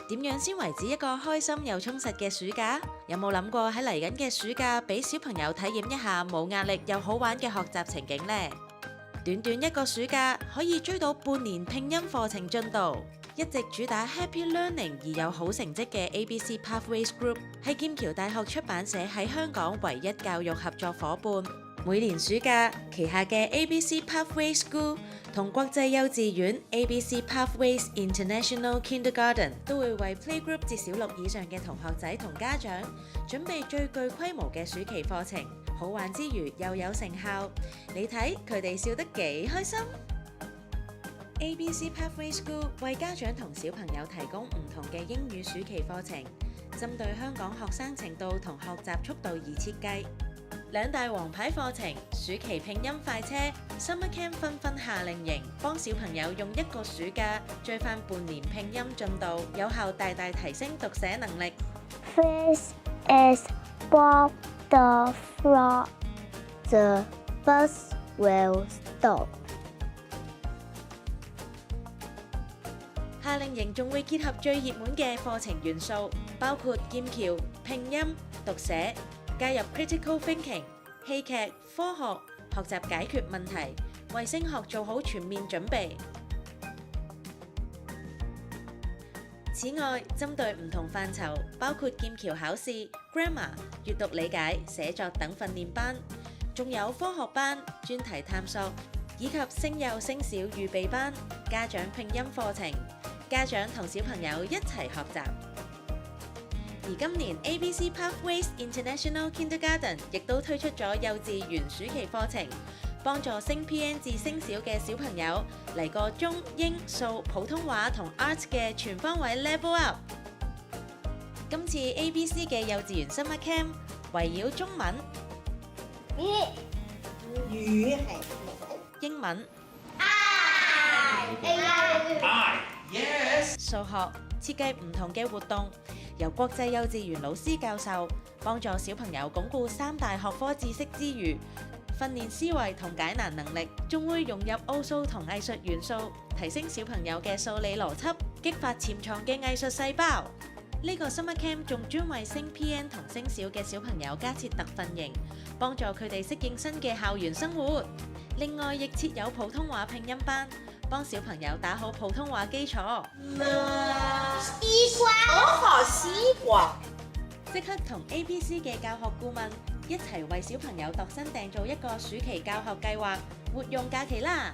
點樣先為止一個開心又充實嘅暑假？有冇諗過喺嚟緊嘅暑假，俾小朋友體驗一下冇壓力又好玩嘅學習情景呢？短短一個暑假可以追到半年拼音課程進度。一直主打 Happy Learning 而有好成績嘅 ABC Pathways Group 係劍橋大學出版社喺香港唯一教育合作夥伴。每年暑假，旗下嘅 ABC Pathways School 同國際幼稚園 ABC Pathways International Kindergarten 都會為 Playgroup 至小六以上嘅同學仔同家長準備最具規模嘅暑期課程，好玩之餘又有成效。你睇佢哋笑得幾開心！ABC Pathways School 為家長同小朋友提供唔同嘅英語暑期課程，針對香港學生程度同學習速度而設計。兩大王牌課程：暑期拼音快車 Summer Camp 紛夏令營，幫小朋友用一個暑假追翻半年拼音進度，有效大大提升讀寫能力。This is Bob the Frog. The bus will stop. 夏令營仲會結合最熱門嘅課程元素，包括劍橋、拼音、讀寫，加入 critical thinking、戲劇、科學，學習解決問題，為升學做好全面準備。此外，針對唔同範疇，包括劍橋考試、grammar、閱讀理解、寫作等訓練班，仲有科學班、專題探索，以及升幼升小預備班、家長拼音課程。家長同小朋友一齊學習。而今年 ABC Pathways International Kindergarten 亦都推出咗幼稚園暑期課程，幫助升 PN 至升小嘅小朋友嚟個中英數普通話同 Arts 嘅全方位 level up。今次 ABC 嘅幼稚園 Summer Camp 圍繞中文、語英文、數學，設計唔同嘅活動，由國際幼稚園老師教授，幫助小朋友鞏固三大學科知識之餘，訓練思維同解難能力，仲會融入奧數同藝術元素，提升小朋友嘅數理邏輯，激發潛藏嘅藝術細胞。呢個 Summer Camp 仲專為升 PN 同升小嘅小朋友加設特訓營，幫助佢哋適應新嘅校園生活。另外，亦設有普通話拼音班，幫小朋友打好普通話基礎。西瓜。即刻同 ABC 嘅教學顧問一齊為小朋友度身訂造一個暑期教學計劃，活用假期啦！